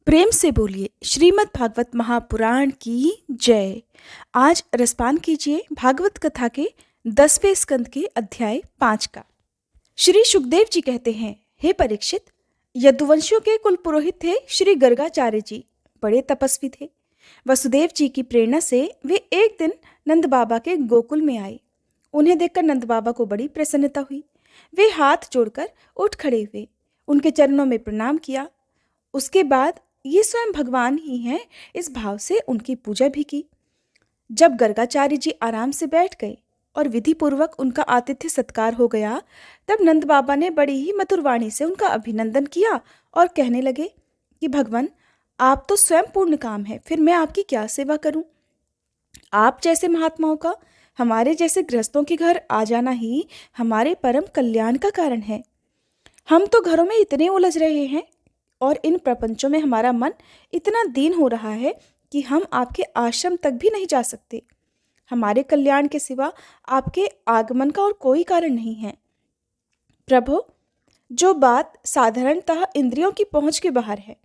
प्रेम से बोलिए श्रीमद् भागवत महापुराण की जय। आज रसपान कीजिए भागवत कथा के 10वें स्कंद के अध्याय 5 का। श्री सुखदेव जी कहते हैं, हे परीक्षित, यदुवंशियों के कुल पुरोहित थे श्री गर्गाचार्य जी। बड़े तपस्वी थे। वसुदेव जी की प्रेरणा से वे एक दिन नंद बाबा के गोकुल में आए। उन्हें देखकर नंद बाबा को बड़ी प्रसन्नता हुई। वे हाथ जोड़कर उठ खड़े हुए, उनके चरणों में प्रणाम किया। उसके बाद ये स्वयं भगवान ही हैं, इस भाव से उनकी पूजा भी की। जब गर्गाचार्य जी आराम से बैठ गए और विधि पूर्वक उनका आतिथ्य सत्कार हो गया, तब नंद बाबा ने बड़ी ही मधुर वाणी से उनका अभिनंदन किया और कहने लगे कि भगवान, आप तो स्वयं पूर्ण काम है, फिर मैं आपकी क्या सेवा करूं। आप जैसे महात्माओं का हमारे जैसे गृहस्थों के घर आ जाना ही हमारे परम कल्याण का कारण है। हम तो घरों में इतने उलझ रहे हैं और इन प्रपंचों में हमारा मन इतना दीन हो रहा है कि हम आपके आश्रम तक भी नहीं जा सकते। हमारे कल्याण के सिवा आपके आगमन का और कोई कारण नहीं है। प्रभु, जो बात साधारणतः इंद्रियों की पहुंच के बाहर है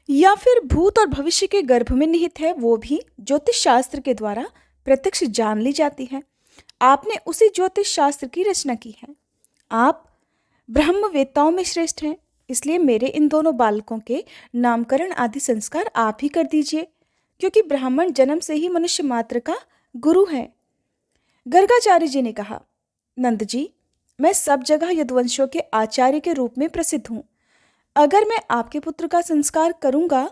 या फिर भूत और भविष्य के गर्भ में निहित है, वो भी ज्योतिष शास्त्र के द्वारा प्रत्यक्ष जान ली जाती है। आपने उसी ज्योतिष शास्त्र की रचना की है। आप ब्रह्मवेत्ताओं में श्रेष्ठ हैं, इसलिए मेरे इन दोनों बालकों के नामकरण आदि संस्कार आप ही कर दीजिए, क्योंकि ब्राह्मण जन्म से ही मनुष्य मात्र का गुरु है। गर्गाचार्य जी ने कहा, नंद जी, मैं सब जगह यदुवंशियों के आचार्य के रूप में प्रसिद्ध हूँ। अगर मैं आपके पुत्र का संस्कार करूँगा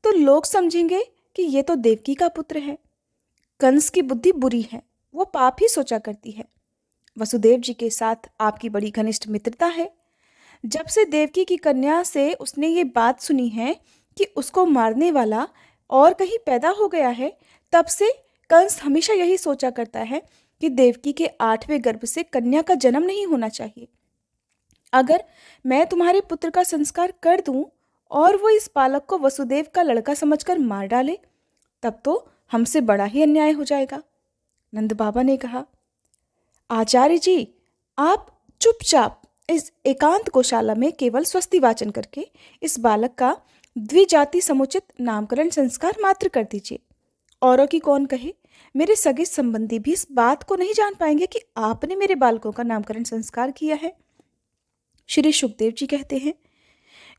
तो लोग समझेंगे कि ये तो देवकी का पुत्र है। कंस की बुद्धि बुरी है, वो पाप ही सोचा करती है। वसुदेव जी के साथ आपकी बड़ी घनिष्ठ मित्रता है। जब से देवकी की कन्या से उसने ये बात सुनी है कि उसको मारने वाला और कहीं पैदा हो गया है, तब से कंस हमेशा यही सोचा करता है कि देवकी के 8वें गर्भ से कन्या का जन्म नहीं होना चाहिए। अगर मैं तुम्हारे पुत्र का संस्कार कर दूं और वो इस बालक को वसुदेव का लड़का समझकर मार डाले, तब तो हमसे बड़ा ही अन्याय हो जाएगा। नंद बाबा ने कहा, आचार्य जी, आप चुपचाप इस एकांत गौशाला में केवल स्वस्ति वाचन करके इस बालक का द्विजाति समुचित नामकरण संस्कार मात्र कर दीजिए। औरों की कौन कहे, मेरे सगे संबंधी भी इस बात को नहीं जान पाएंगे कि आपने मेरे बालकों का नामकरण संस्कार किया है। श्री सुखदेव जी कहते हैं,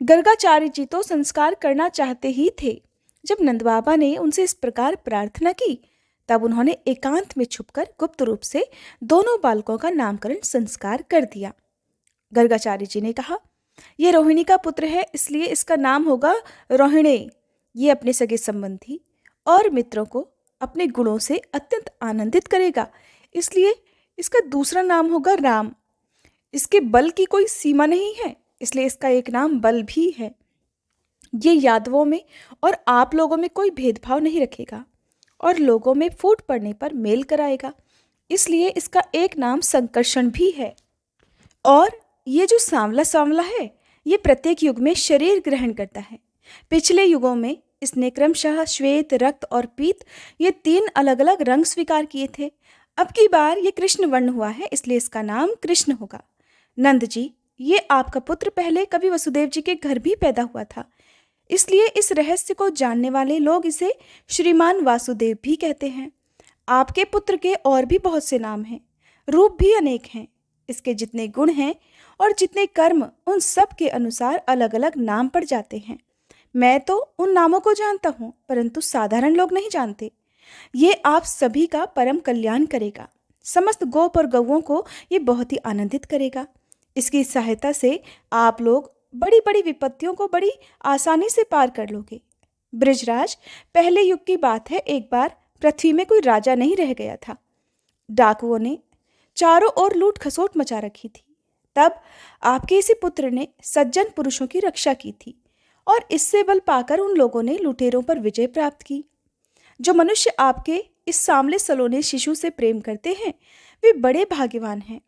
गर्गाचार्य जी तो संस्कार करना चाहते ही थे। जब नंद बाबा ने उनसे इस प्रकार प्रार्थना की, तब उन्होंने एकांत में छुपकर गुप्त रूप से दोनों बालकों का नामकरण संस्कार कर दिया। गर्गाचार्य जी ने कहा, यह रोहिणी का पुत्र है, इसलिए इसका नाम होगा रोहिणे। ये अपने सगे संबंधी और मित्रों को अपने गुणों से अत्यंत आनंदित करेगा, इसलिए इसका दूसरा नाम होगा राम। इसके बल की कोई सीमा नहीं है, इसलिए इसका एक नाम बल भी है। ये यादवों में और आप लोगों में कोई भेदभाव नहीं रखेगा और लोगों में फूट पड़ने पर मेल कराएगा, इसलिए इसका एक नाम संकर्षण भी है। और ये जो सांवला सांवला है, ये प्रत्येक युग में शरीर ग्रहण करता है। पिछले युगों में इसने क्रमशः श्वेत, रक्त और पीत, ये 3 अलग अलग रंग स्वीकार किए थे। अब की बार ये कृष्ण वर्ण हुआ है, इसलिए इसका नाम कृष्ण होगा। नंद जी, ये आपका पुत्र पहले कवि वसुदेव जी के घर भी पैदा हुआ था, इसलिए इस रहस्य को जानने वाले लोग इसे श्रीमान वासुदेव भी कहते हैं। आपके पुत्र के और भी बहुत से नाम हैं, रूप भी अनेक हैं। इसके जितने गुण हैं और जितने कर्म, उन सब के अनुसार अलग अलग नाम पड़ जाते हैं। मैं तो उन नामों को जानता हूँ, परंतु साधारण लोग नहीं जानते। ये आप सभी का परम कल्याण करेगा। समस्त गोप और गौओं को ये बहुत ही आनंदित करेगा। इसकी सहायता से आप लोग बड़ी बड़ी विपत्तियों को बड़ी आसानी से पार कर लोगे। ब्रिजराज, पहले युग की बात है, एक बार पृथ्वी में कोई राजा नहीं रह गया था। डाकुओं ने चारों ओर लूट खसोट मचा रखी थी। तब आपके इसी पुत्र ने सज्जन पुरुषों की रक्षा की थी और इससे बल पाकर उन लोगों ने लुटेरों पर विजय प्राप्त की। जो मनुष्य आपके इस सांवले सलोने शिशु से प्रेम करते हैं, वे बड़े भाग्यवान हैं।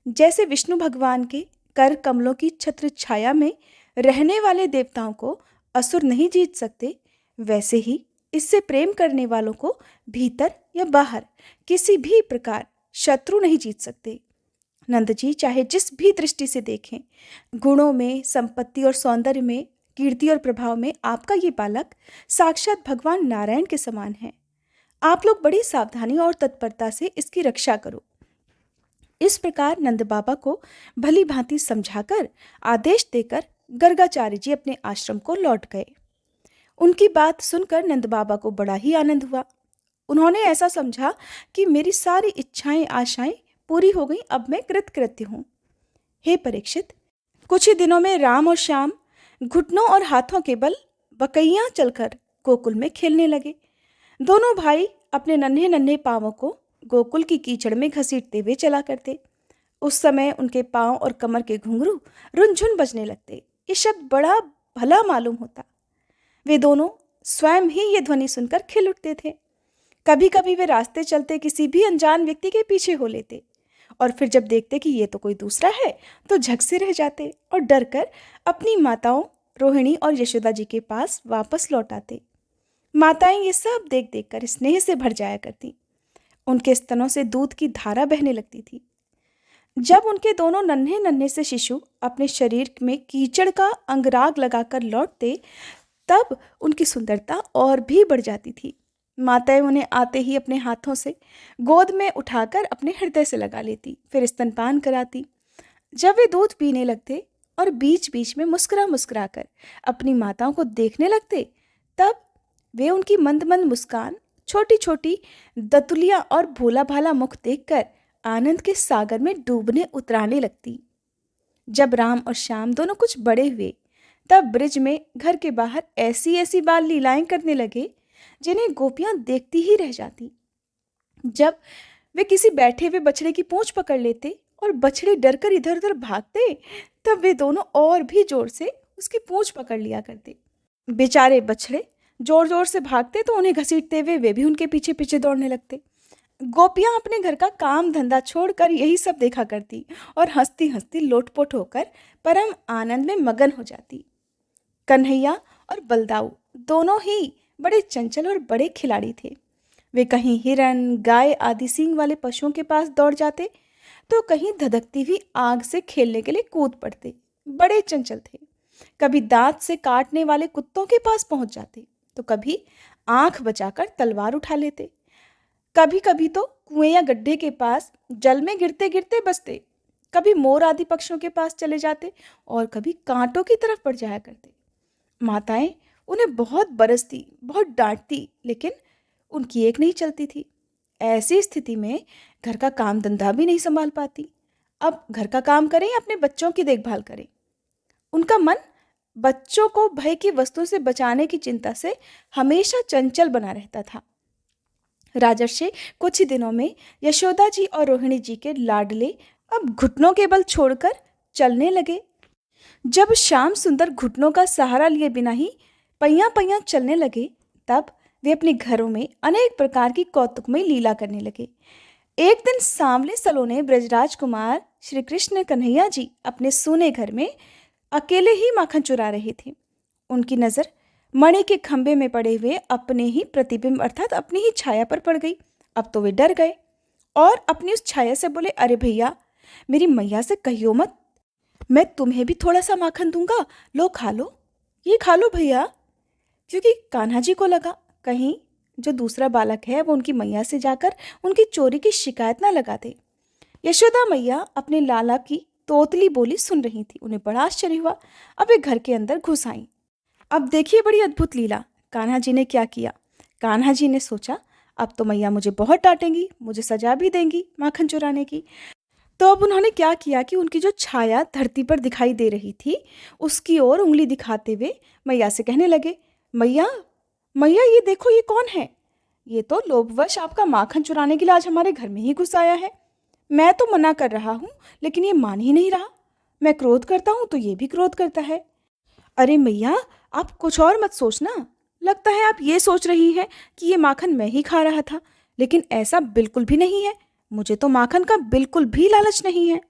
जैसे विष्णु भगवान के कर कमलों की छत्र छाया में रहने वाले देवताओं को असुर नहीं जीत सकते, वैसे ही इससे प्रेम करने वालों को भीतर या बाहर किसी भी प्रकार शत्रु नहीं जीत सकते। नंद जी, चाहे जिस भी दृष्टि से देखें, गुणों में, संपत्ति और सौंदर्य में कीर्ति और प्रभाव में आपका ये बालक साक्षात भगवान नारायण के समान है। आप लोग बड़ी सावधानी और तत्परता से इसकी रक्षा करो। इस प्रकार नंद बाबा को भली भांति समझाकर आदेश देकर गर्गाचार्य जी अपने आश्रम को लौट गए। उनकी बात सुनकर नंद बाबा को बड़ा ही आनंद हुआ। उन्होंने ऐसा समझा कि मेरी सारी इच्छाएं आशाएं पूरी हो गई, अब मैं कृतकृत्य हूँ। हे परीक्षित, कुछ ही दिनों में राम और श्याम घुटनों और हाथों के बल बकैयां चलकर गोकुल में खेलने लगे। दोनों भाई अपने नन्हे नन्हे पांवों को गोकुल की कीचड़ में घसीटते हुए चला करते। उस समय उनके पांव और कमर के घुंघरू रुनझुन बजने लगते। ये शब्द बड़ा भला मालूम होता। वे दोनों स्वयं ही ये ध्वनि सुनकर खिल उठते थे। कभी कभी वे रास्ते चलते किसी भी अनजान व्यक्ति के पीछे हो लेते और फिर जब देखते कि ये तो कोई दूसरा है तो झक से रह जाते और डर कर अपनी माताओं रोहिणी और यशोदा जी के पास वापस लौट आते। माताएं ये सब देख देख कर स्नेह से भर जाया करती। उनके स्तनों से दूध की धारा बहने लगती थी। जब उनके दोनों नन्हे नन्हे से शिशु अपने शरीर में कीचड़ का अंगराग लगाकर लौटते तब उनकी सुंदरता और भी बढ़ जाती थी। माताएं उन्हें आते ही अपने हाथों से गोद में उठाकर अपने हृदय से लगा लेती, फिर स्तनपान कराती। जब वे दूध पीने लगते और बीच बीच में मुस्कुरा मुस्कुरा कर अपनी माताओं को देखने लगते, तब वे उनकी मंद मंद मुस्कान, छोटी छोटी दतुलियां और भोला भाला मुख देखकर आनंद के सागर में डूबने उतराने लगती। जब राम और श्याम दोनों कुछ बड़े हुए तब ब्रिज में घर के बाहर ऐसी ऐसी बाल लीलाएं करने लगे जिन्हें गोपियां देखती ही रह जाती। जब वे किसी बैठे हुए बछड़े की पूंछ पकड़ लेते और बछड़े डरकर इधर उधर भागते तब वे दोनों और भी जोर से उसकी पूंछ पकड़ लिया करते। बेचारे बछड़े जोर जोर से भागते तो उन्हें घसीटते हुए वे भी उनके पीछे पीछे दौड़ने लगते। गोपियां अपने घर का काम धंधा छोड़कर यही सब देखा करती और हंसती हंसती लोटपोट होकर परम आनंद में मगन हो जाती। कन्हैया और बलदाऊ दोनों ही बड़े चंचल और बड़े खिलाड़ी थे। वे कहीं हिरन, गाय आदि सींग वाले पशुओं के पास दौड़ जाते तो कहीं धधकती हुई आग से खेलने के लिए कूद पड़ते। बड़े चंचल थे। कभी दांत से काटने वाले कुत्तों के पास पहुंच जाते तो कभी आंख बचाकर तलवार उठा लेते। कभी कभी तो कुएं या गड्ढे के पास जल में गिरते गिरते बचते। कभी मोर आदि पक्षियों के पास चले जाते और कभी कांटों की तरफ पड़ जाया करते। माताएं उन्हें बहुत बरसती, बहुत डांटती, लेकिन उनकी एक नहीं चलती थी। ऐसी स्थिति में घर का काम धंधा भी नहीं संभाल पाती। अब घर का काम करें या अपने बच्चों की देखभाल करें। उनका मन बच्चों को भय की वस्तु से बचाने की चिंता से हमेशा चंचल बना रहता था। राजर्षि कुछ ही दिनों में यशोदा जी और रोहिणी जी के लाडले अब घुटनों के बल छोड़कर चलने लगे। जब श्याम सुंदर घुटनों का सहारा लिए बिना ही पैयां पैयां चलने लगे तब वे अपने घरों में अनेक प्रकार की कौतुकमयी लीला करने लगे। एक दिन सांवले सलोने ब्रजराज कुमार श्री कृष्ण कन्हैया जी अपने सूने घर में अकेले ही माखन चुरा रहे थे। उनकी नज़र मणि के खंभे में पड़े हुए अपने ही प्रतिबिंब अर्थात अपनी ही छाया पर पड़ गई। अब तो वे डर गए और अपनी उस छाया से बोले, अरे भैया, मेरी मैया से कहियो मत, मैं तुम्हें भी थोड़ा सा माखन दूंगा, लो खा लो, ये खा लो भैया। क्योंकि कान्हा जी को लगा कहीं जो दूसरा बालक है वो उनकी मैया से जाकर उनकी चोरी की शिकायत ना लगा दे। यशोदा मैया अपने लाला की तोतली बोली सुन रही थी। उन्हें बड़ा आश्चर्य हुआ। अब वे घर के अंदर घुस आईं। अब देखिए बड़ी अद्भुत लीला कान्हा जी ने क्या किया। कान्हा जी ने सोचा अब तो मैया मुझे बहुत डांटेंगी, मुझे सजा भी देंगी माखन चुराने की। तो अब उन्होंने क्या किया कि उनकी जो छाया धरती पर दिखाई दे रही थी उसकी ओर उंगली दिखाते हुए मैया से कहने लगे, मैया मैया, ये देखो, ये कौन है? ये तो लोभवश आपका माखन चुराने के लिए आज हमारे घर में ही घुस आया है। मैं तो मना कर रहा हूँ लेकिन ये मान ही नहीं रहा। मैं क्रोध करता हूँ तो ये भी क्रोध करता है। अरे मैया, आप कुछ और मत सोचना। लगता है आप ये सोच रही हैं कि ये माखन मैं ही खा रहा था, लेकिन ऐसा बिल्कुल भी नहीं है। मुझे तो माखन का बिल्कुल भी लालच नहीं है।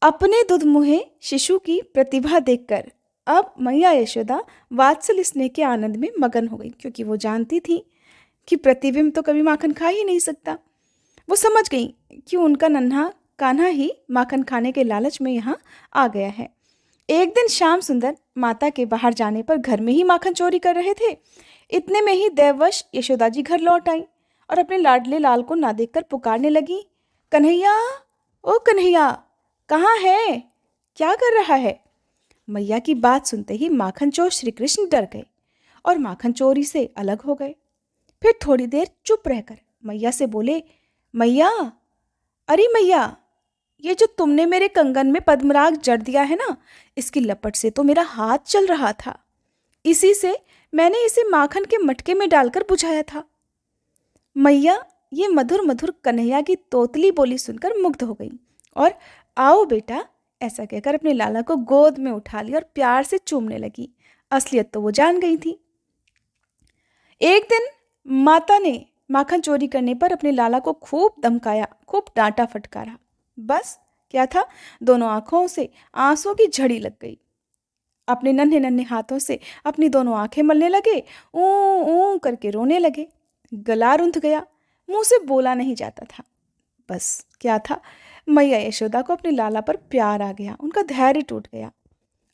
अपने दुधमुहे शिशु की प्रतिभा देखकर अब मैया यशोदा वात्सल स्नेह के आनंद में मगन हो गई, क्योंकि वो जानती थी कि प्रतिबिंब तो कभी माखन खा ही नहीं सकता। वो समझ गई कि उनका नन्हा कान्हा ही माखन खाने के लालच में यहाँ आ गया है। एक दिन श्याम सुंदर माता के बाहर जाने पर घर में ही माखन चोरी कर रहे थे। इतने में ही दैववश यशोदा जी घर लौट आई और अपने लाडले लाल को ना देखकर पुकारने लगी, कन्हैया, ओ कन्हैया, कहाँ है? क्या कर रहा है? मैया की बात सुनते ही माखन चोर श्री कृष्ण डर गए और माखन चोरी से अलग हो गए। फिर थोड़ी देर चुप रहकर मैया से बोले, मैया, अरे मैया, ये जो तुमने मेरे कंगन में पद्मराग जड़ दिया है ना, इसकी लपट से तो मेरा हाथ चल रहा था। इसी से मैंने इसे माखन के मटके में डालकर बुझाया था। मैया ये मधुर मधुर कन्हैया की तोतली बोली सुनकर मुग्ध हो गई और आओ बेटा ऐसा कहकर अपने लाला को गोद में उठा लिया और प्यार से चूमने लगी। असलियत तो वो जान गई थी। एक दिन माता ने माखन चोरी करने पर अपने लाला को खूब धमकाया, खूब डांटा फटकारा। बस क्या था, दोनों आंखों से आंसुओं की झड़ी लग गई। अपने नन्हे नन्हे हाथों से अपनी दोनों आंखें मलने लगे, ऊ ऊ करके रोने लगे। गला रुंध गया, मुंह से बोला नहीं जाता था। बस क्या था, मैया यशोदा को अपने लाला पर प्यार आ गया, उनका धैर्य टूट गया।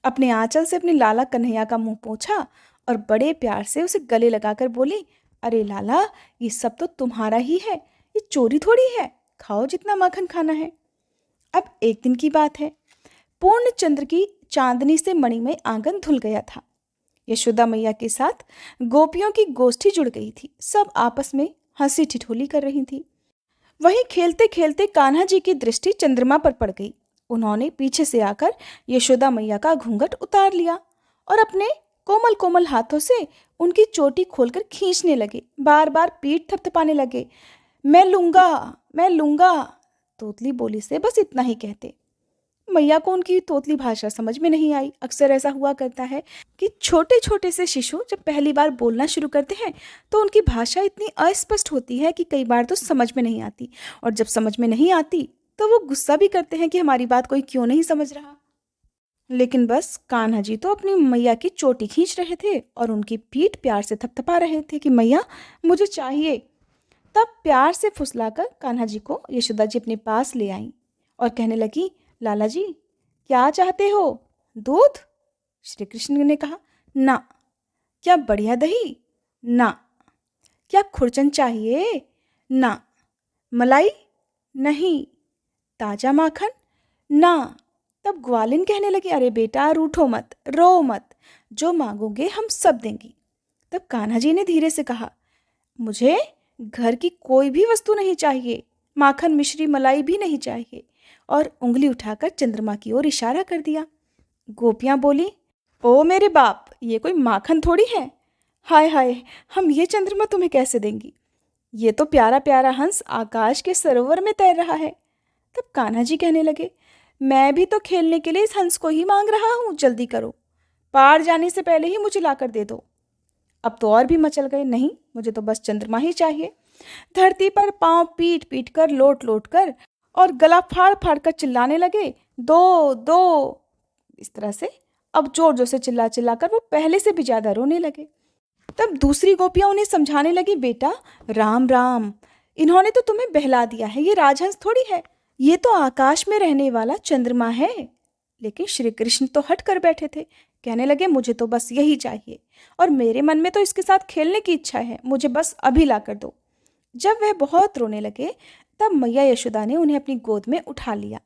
अपने आंचल से अपने लाला कन्हैया का मुंह पोंछा और बड़े प्यार से उसे गले लगाकर बोली, अरे लाला, ये सब तो तुम्हारा ही है, ये चोरी थोड़ी है, खाओ जितना माखन खाना है। अब एक दिन की बात है, पूर्ण चंद्र की चांदनी से मणिमय आंगन धुल गया था। यशोदा मैया के साथ गोपियों की गोष्ठी जुड़ गई थी। सब आपस में हंसी ठिठोली कर रही थी। वहीं खेलते खेलते कान्हा जी की दृष्टि चंद्रमा पर पड़ गई। उन्होंने पीछे से आकर यशोदा मैया का घूंघट उतार लिया और अपने कोमल कोमल हाथों से उनकी चोटी खोलकर खींचने लगे। बार बार पीठ थपथपाने लगे। मैं लूंगा, मैं लूंगा, तोतली बोली से बस इतना ही कहते। मैया को उनकी तोतली भाषा समझ में नहीं आई। अक्सर ऐसा हुआ करता है कि छोटे छोटे से शिशु जब पहली बार बोलना शुरू करते हैं तो उनकी भाषा इतनी अस्पष्ट होती है कि कई बार तो समझ में नहीं आती, और जब समझ में नहीं आती तो वो गुस्सा भी करते हैं कि हमारी बात कोई क्यों नहीं समझ रहा। लेकिन बस कान्हा जी तो अपनी मैया की चोटी खींच रहे थे और उनकी पीठ प्यार से थपथपा रहे थे कि मैया मुझे चाहिए। तब प्यार से फुसलाकर कान्हा जी को यशोदा जी अपने पास ले आई और कहने लगी, लाला जी क्या चाहते हो? दूध? श्री कृष्ण ने कहा, ना। क्या बढ़िया दही? ना। क्या खुरचन चाहिए? ना। मलाई? नहीं। ताजा माखन? ना। तब ग्वालिन कहने लगी, अरे बेटा रूठो मत, रो मत, जो मांगोगे हम सब देंगी। तब कान्हा जी ने धीरे से कहा, मुझे घर की कोई भी वस्तु नहीं चाहिए, माखन मिश्री मलाई भी नहीं चाहिए, और उंगली उठाकर चंद्रमा की ओर इशारा कर दिया। गोपियां बोली, ओ मेरे बाप, ये कोई माखन थोड़ी है, हाय हाय, हम ये चंद्रमा तुम्हें कैसे देंगी? ये तो प्यारा प्यारा हंस आकाश के सरोवर में तैर रहा है। तब कान्हा जी कहने लगे, मैं भी तो खेलने के लिए इस हंस को ही मांग रहा हूँ, जल्दी करो, पार जाने से पहले ही मुझे लाकर दे दो। अब तो और भी मचल गए, नहीं मुझे तो बस चंद्रमा ही चाहिए। धरती पर पांव पीट पीट कर, लोट लोट कर और गला फाड़ फाड़ कर चिल्लाने लगे, दो दो। इस तरह से अब जोर जोर से चिल्ला चिल्ला कर वो पहले से भी ज्यादा रोने लगे। तब दूसरी गोपियां उन्हें समझाने लगी, बेटा राम राम, इन्होंने तो तुम्हें बहला दिया है, ये राजहंस थोड़ी है, ये तो आकाश में रहने वाला चंद्रमा है। लेकिन श्री कृष्ण तो हट कर बैठे थे। कहने लगे, मुझे तो बस यही चाहिए और मेरे मन में तो इसके साथ खेलने की इच्छा है, मुझे बस अभी ला कर दो। जब वह बहुत रोने लगे तब मैया यशोदा ने उन्हें अपनी गोद में उठा लिया।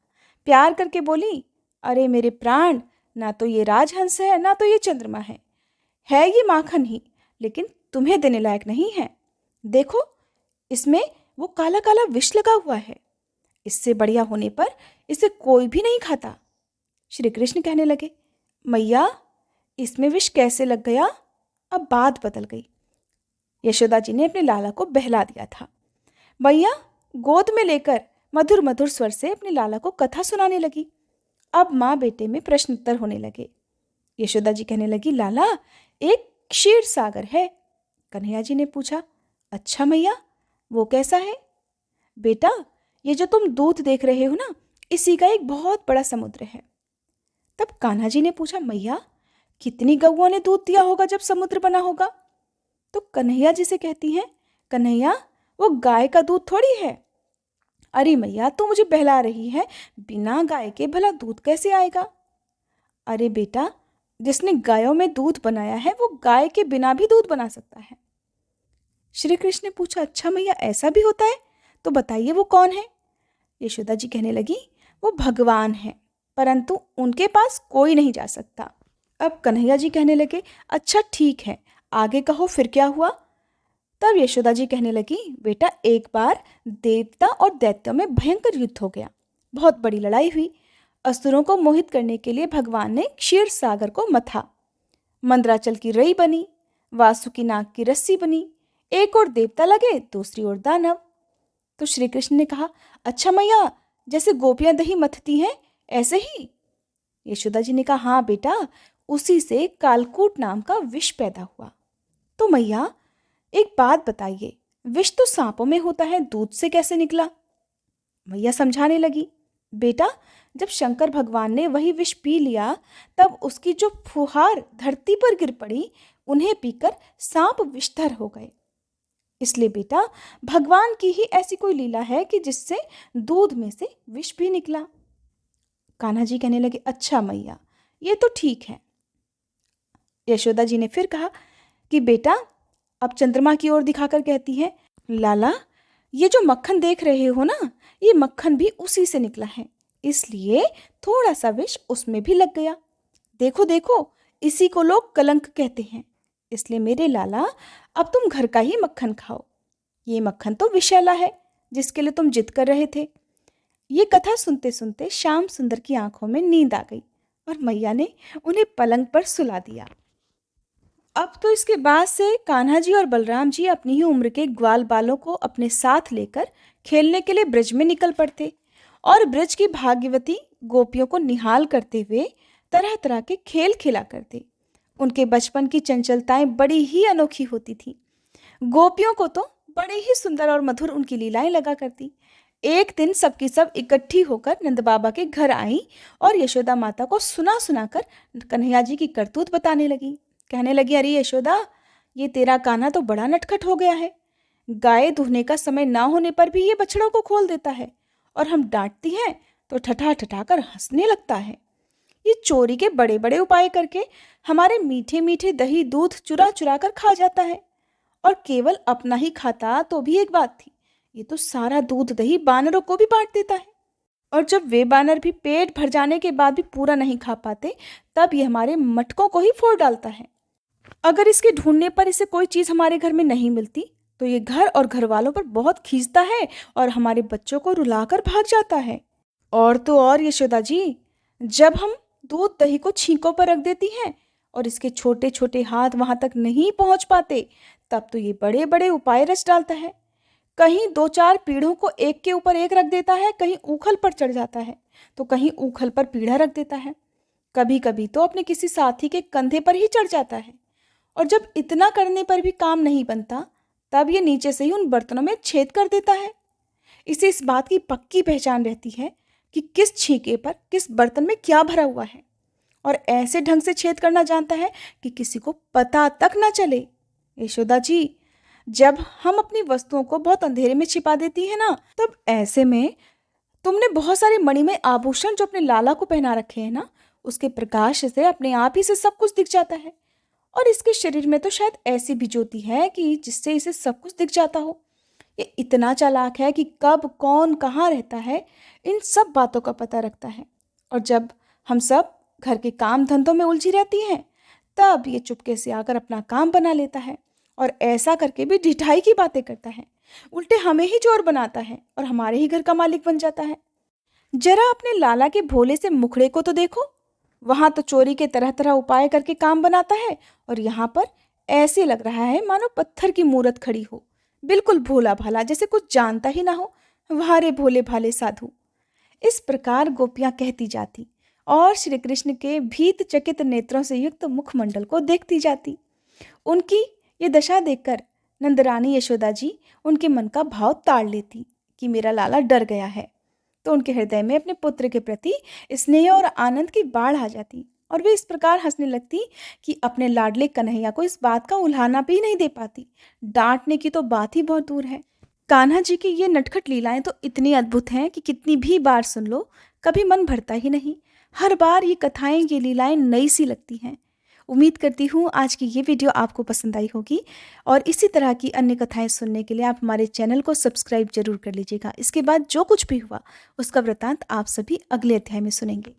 प्यार करके बोली, अरे मेरे प्राण, ना तो ये राजहंस है ना तो ये चंद्रमा है ये माखन ही, लेकिन तुम्हें देने लायक नहीं है। देखो इसमें वो काला काला विष लगा हुआ है, इससे बढ़िया होने पर इसे कोई भी नहीं खाता। श्री कृष्ण कहने लगे, मैया इसमें विष कैसे लग गया? अब बात बदल गई। यशोदा जी ने अपने लाला को बहला दिया था। मैया गोद में लेकर मधुर मधुर स्वर से अपने लाला को कथा सुनाने लगी। अब माँ बेटे में प्रश्नोत्तर होने लगे। यशोदा जी कहने लगी, लाला एक क्षीर सागर है। कन्हैया जी ने पूछा, अच्छा मैया वो कैसा है? बेटा ये जो तुम दूध देख रहे हो ना, इसी का एक बहुत बड़ा समुद्र है। तब कान्हा जी ने पूछा, मैया कितनी गौओं ने दूध दिया होगा जब समुद्र बना होगा? तो कन्हैया जी से कहती हैं, कन्हैया वो गाय का दूध थोड़ी है। अरे मैया तू मुझे बहला रही है, बिना गाय के भला दूध कैसे आएगा? अरे बेटा, जिसने गायों में दूध बनाया है वो गाय के बिना भी दूध बना सकता है। श्री कृष्ण ने पूछा, अच्छा मैया ऐसा भी होता है? तो बताइए वो कौन है? यशोदा जी कहने लगी, वो भगवान है, परंतु उनके पास कोई नहीं जा सकता। अब कन्हैया जी कहने लगे, अच्छा ठीक है, आगे कहो फिर क्या हुआ? तब यशोदा जी कहने लगी, बेटा एक बार देवता और दैत्यों में भयंकर युद्ध हो गया। बहुत बड़ी लड़ाई हुई। असुरों को मोहित करने के लिए भगवान ने क्षीर सागर को मथा। मंदराचल की रई बनी, वासुकी नाग की रस्सी बनी। एक और देवता लगे, दूसरी ओर दानव। तो श्री कृष्ण ने कहा, अच्छा मैया, जैसे गोपियां दही मथती हैं ऐसे ही? यशोदा जी ने कहा, हाँ बेटा, उसी से कालकूट नाम का विष पैदा हुआ। तो मैया एक बात बताइए, विष तो सांपों में होता है, दूध से कैसे निकला? मैया समझाने लगी, बेटा जब शंकर भगवान ने वही विष पी लिया, तब उसकी जो फुहार धरती पर गिर पड़ी, उन्हें पीकर सांप विषधर हो गए। इसलिए बेटा भगवान की ही ऐसी कोई लीला है कि जिससे दूध में से विष भी निकला। कान्हा जी कहने लगे, अच्छा मैया, ये तो ठीक है। यशोदा जी ने फिर कहा कि बेटा, अब चंद्रमा की ओर दिखाकर कहती है, लाला ये जो मक्खन देख रहे हो ना, ये मक्खन भी उसी से निकला है, इसलिए थोड़ा सा विष उसमें भी लग गया। देखो देखो, इसी को लोग कलंक कहते हैं। इसलिए मेरे लाला, अब तुम घर का ही मक्खन खाओ। ये मक्खन तो विषैला है, जिसके लिए तुम जिद कर रहे थे। ये कथा सुनते सुनते श्याम सुंदर की आंखों में नींद आ गई और मैया ने उन्हें पलंग पर सुला दिया। अब तो इसके बाद से कान्हा जी और बलराम जी अपनी ही उम्र के ग्वाल बालों को अपने साथ लेकर खेलने के लिए ब्रज में निकल पड़ते और ब्रज की भाग्यवती गोपियों को निहाल करते हुए तरह तरह के खेल खेला करते। उनके बचपन की चंचलताएं बड़ी ही अनोखी होती थी। गोपियों को तो बड़े ही सुंदर और मधुर उनकी लीलाएं लगा करती। एक दिन सबकी सब इकट्ठी होकर नंद बाबा के घर आई और यशोदा माता को सुना सुना कर कन्हैया जी की करतूत बताने लगी। कहने लगी, अरे यशोदा, ये तेरा कान्हा तो बड़ा नटखट हो गया है। गाय दूहने का समय ना होने पर भी ये बछड़ों को खोल देता है और हम डांटती हैं तो ठठा ठठा कर हंसने लगता है। ये चोरी के बड़े बड़े उपाय करके हमारे मीठे मीठे दही दूध चुरा चुरा कर खा जाता है, और केवल अपना ही खाता तो भी एक बात थी, ये तो सारा दूध दही बानरों को भी बांट देता है, और जब वे बानर भी पेट भर जाने के बाद भी पूरा नहीं खा पाते, तब ये हमारे मटकों को ही फोड़ डालता है। अगर इसके ढूंढने पर इसे कोई चीज हमारे घर में नहीं मिलती तो ये घर और घर वालों पर बहुत खींचता है और हमारे बच्चों को रुलाकर भाग जाता है। और तो और यशोदा जी, जब हम दूध दही को छींकों पर रख देती हैं और इसके छोटे छोटे हाथ वहां तक नहीं पहुंच पाते, तब तो ये बड़े बड़े उपाय रच डालता है। कहीं दो चार पीढ़ों को एक के ऊपर एक रख देता है, कहीं ऊखल पर चढ़ जाता है तो कहीं ऊखल पर पीढ़ा रख देता है, कभी कभी तो अपने किसी साथी के कंधे पर ही चढ़ जाता है। और जब इतना करने पर भी काम नहीं बनता, तब ये नीचे से ही उन बर्तनों में छेद कर देता है। इसे इस बात की पक्की पहचान रहती है कि किस छींके पर किस बर्तन में क्या भरा हुआ है, और ऐसे ढंग से छेद करना जानता है कि किसी को पता तक ना चले। यशोदा जी, जब हम अपनी वस्तुओं को बहुत अंधेरे में छिपा देती है ना, तब ऐसे में तुमने बहुत सारे मणिमय आभूषण जो अपने लाला को पहना रखे हैं ना, उसके प्रकाश से अपने आप ही से सब कुछ दिख जाता है। और इसके शरीर में तो शायद ऐसी भी ज्योति है कि जिससे इसे सब कुछ दिख जाता हो। ये इतना चालाक है कि कब कौन कहाँ रहता है, इन सब बातों का पता रखता है। और जब हम सब घर के काम धंधों में उलझी रहती हैं, तब ये चुपके से आकर अपना काम बना लेता है और ऐसा करके भी ढिठाई की बातें करता है। उल्टे हमें ही चोर बनाता है और हमारे ही घर का मालिक बन जाता है। जरा अपने लाला के भोले से मुखड़े को तो देखो, वहां तो चोरी के तरह तरह उपाय करके काम बनाता है, और यहाँ पर ऐसे लग रहा है मानो पत्थर की मूरत खड़ी हो, बिल्कुल भोला भाला, जैसे कुछ जानता ही ना हो। वारे भोले भाले साधु। इस प्रकार गोपियां कहती जाती और श्री कृष्ण के भीत चकित नेत्रों से युक्त मुखमंडल को देखती जाती। उनकी ये दशा देखकर नंदरानी यशोदा जी उनके मन का भाव ताड़ लेती कि मेरा लाला डर गया है। तो उनके हृदय में अपने पुत्र के प्रति स्नेह और आनंद की बाढ़ आ जाती और वे इस प्रकार हंसने लगती कि अपने लाडले कन्हैया को इस बात का उल्हाना भी नहीं दे पाती। डांटने की तो बात ही बहुत दूर है। कान्हा जी की ये नटखट लीलाएं तो इतनी अद्भुत हैं कि कितनी भी बार सुन लो कभी मन भरता ही नहीं। हर बार ये कथाएं, ये लीलाएं नई सी लगती हैं। उम्मीद करती हूँ आज की ये वीडियो आपको पसंद आई होगी और इसी तरह की अन्य कथाएं सुनने के लिए आप हमारे चैनल को सब्सक्राइब जरूर कर लीजिएगा। इसके बाद जो कुछ भी हुआ उसका वृतांत आप सभी अगले अध्याय में सुनेंगे।